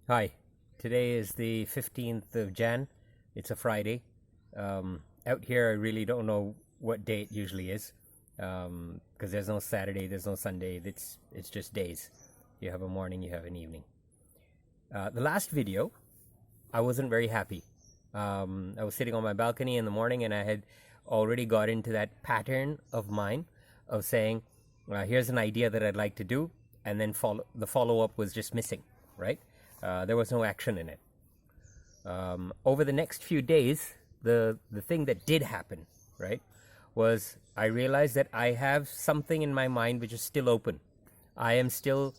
Hi, today is the 15th of Jan. It's a Friday. Out here, I really don't know what day it usually is because there's no Saturday, there's no Sunday. It's just days. You have a morning, you have an evening. The last video, I wasn't very happy. I was sitting on my balcony in the morning and I had already got into that pattern of mine of saying, here's an idea that I'd like to do, and then the follow up was just missing, right? There was no action in it. Over the next few days, the thing that did happen, right, was I realized that I have something in my mind which is still open. I am still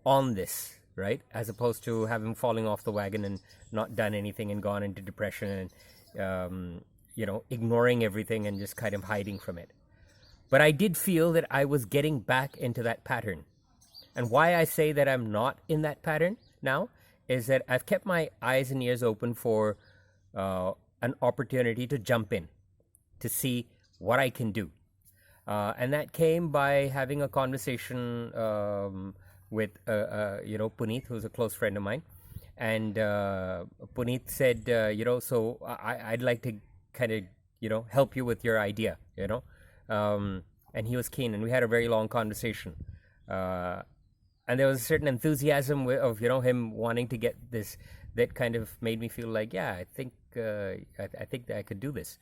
on this, right, as opposed to having falling off the wagon and not done anything and gone into depression and ignoring everything and just kind of hiding from it. But I did feel that I was getting back into that pattern. And why I say that I'm not in that pattern now is that I've kept my eyes and ears open for an opportunity to jump in, to see what I can do. And that came by having a conversation with Puneet, who's a close friend of mine. And Puneet said, so I'd like to kind of, help you with your idea, and he was keen, and we had a very long conversation. And there was a certain enthusiasm of him wanting to get this that kind of made me feel like, yeah, I think that I could do this.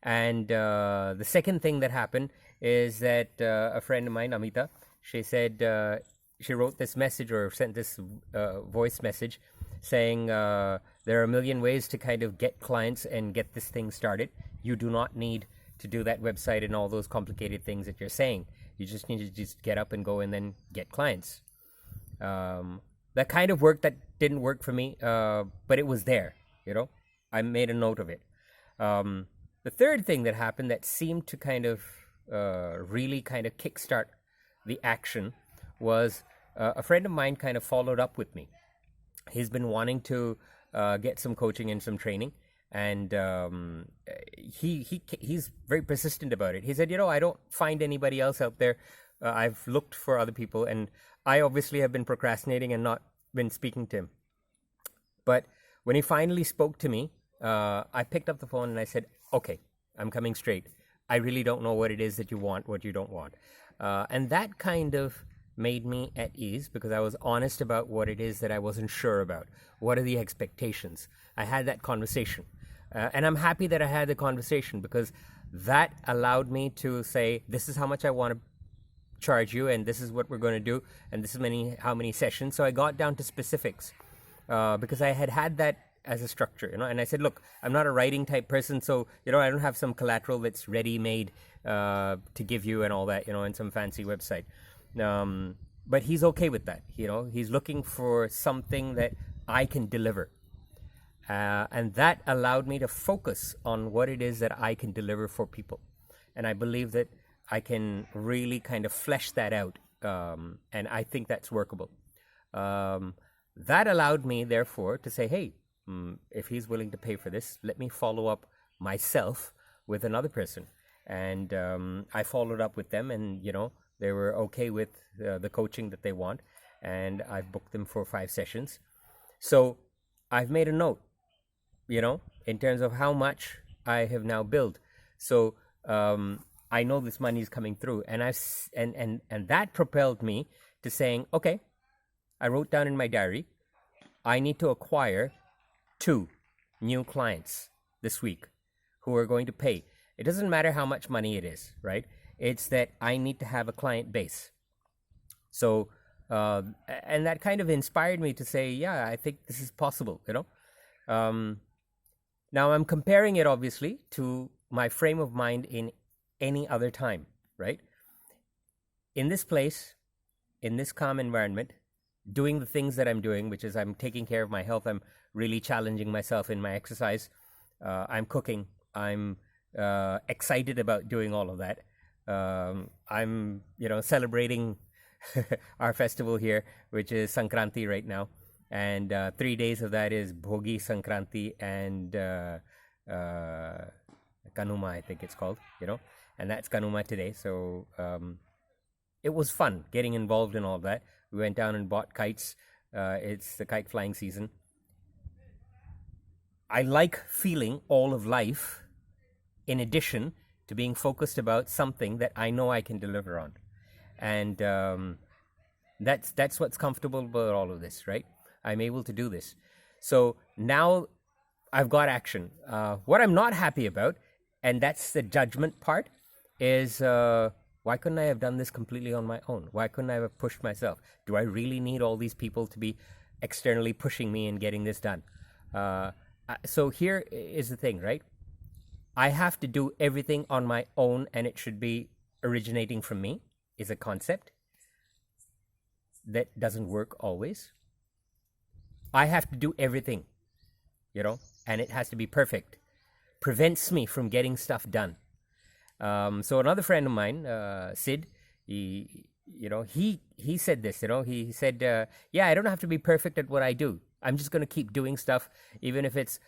And the second thing that happened is that a friend of mine, Amita, she said she wrote this message or sent this voice message saying there are a million ways to kind of get clients and get this thing started. You do not need to do that website and all those complicated things that you're saying. You just need to just get up and go and then get clients. That kind of work that didn't work for me, but it was there, I made a note of it. The third thing that happened that seemed to kind of really kind of kickstart the action was a friend of mine kind of followed up with me. He's been wanting to get some coaching and some training, and he's very persistent about it. He said, I don't find anybody else out there. I've looked for other people, and I obviously have been procrastinating and not been speaking to him. But when he finally spoke to me, I picked up the phone and I said, okay, I'm coming straight. I really don't know what it is that you want, what you don't want. And that kind of made me at ease because I was honest about what it is that I wasn't sure about. What are the expectations? I had that conversation. And I'm happy that I had the conversation because that allowed me to say, this is how much I want to charge you, and this is what we're going to do, and this is how many sessions. So I got down to specifics because I had that as a structure, and I said, look, I'm not a writing type person, so I don't have some collateral that's ready made to give you and all that, in some fancy website. But he's okay with that. He's looking for something that I can deliver. And that allowed me to focus on what it is that I can deliver for people. And I believe that I can really kind of flesh that out. And I think that's workable. That allowed me, therefore, to say, hey, if he's willing to pay for this, let me follow up myself with another person. And I followed up with them, and, they were okay with the coaching that they want. And I've booked them for 5 sessions. So I've made a note, in terms of how much I have now billed. So I know this money is coming through, and and that propelled me to saying, okay, I wrote down in my diary, I need to acquire 2 new clients this week who are going to pay. It doesn't matter how much money it is, right? It's that I need to have a client base. So, and that kind of inspired me to say, yeah, I think this is possible, Now I'm comparing it obviously to my frame of mind in any other time, right? In this place, in this calm environment, doing the things that I'm doing, which is I'm taking care of my health, I'm really challenging myself in my exercise, I'm cooking, I'm excited about doing all of that. I'm, celebrating our festival here, which is Sankranti right now. And 3 days of that is Bhogi, Sankranti, and Kanuma, I think it's called, and that's Kanuma today. So it was fun getting involved in all that. We went down and bought kites. It's the kite flying season. I like feeling all of life in addition to being focused about something that I know I can deliver on. And that's what's comfortable about all of this, right? I'm able to do this. So now I've got action. What I'm not happy about, and that's the judgment part, is why couldn't I have done this completely on my own? Why couldn't I have pushed myself? Do I really need all these people to be externally pushing me and getting this done? So here is the thing, right? I have to do everything on my own, and it should be originating from me, is a concept that doesn't work always. I have to do everything, and it has to be perfect. Prevents me from getting stuff done. So another friend of mine, Sid, he said this. He said, "Yeah, I don't have to be perfect at what I do. I'm just going to keep doing stuff, even if it's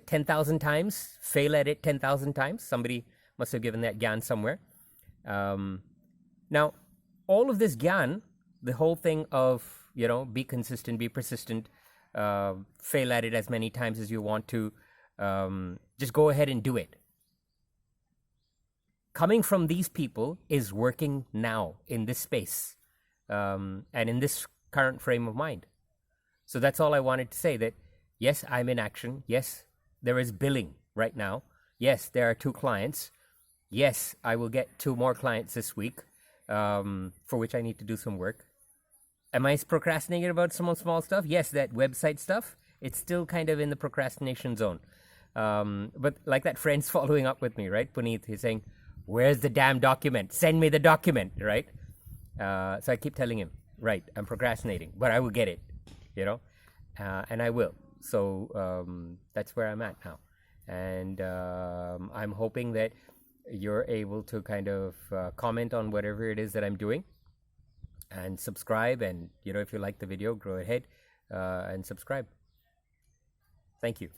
10,000 times. Fail at it 10,000 times." Somebody must have given that gyan somewhere. Now, all of this gyan, the whole thing of be consistent, be persistent, fail at it as many times as you want to, just go ahead and do it. Coming from these people is working now in this space, and in this current frame of mind. So that's all I wanted to say, that yes, I'm in action. Yes, there is billing right now. Yes, there are 2 clients. Yes, I will get 2 more clients this week, for which I need to do some work. Am I procrastinating about some small stuff? Yes, that website stuff, it's still kind of in the procrastination zone. But like that friend's following up with me, right? Puneet, he's saying, "Where's the damn document? Send me the document," right? So I keep telling him, right, I'm procrastinating, but I will get it, and I will. So that's where I'm at now. And I'm hoping that you're able to kind of comment on whatever it is that I'm doing, and subscribe. And if you like the video, go ahead and subscribe. Thank you.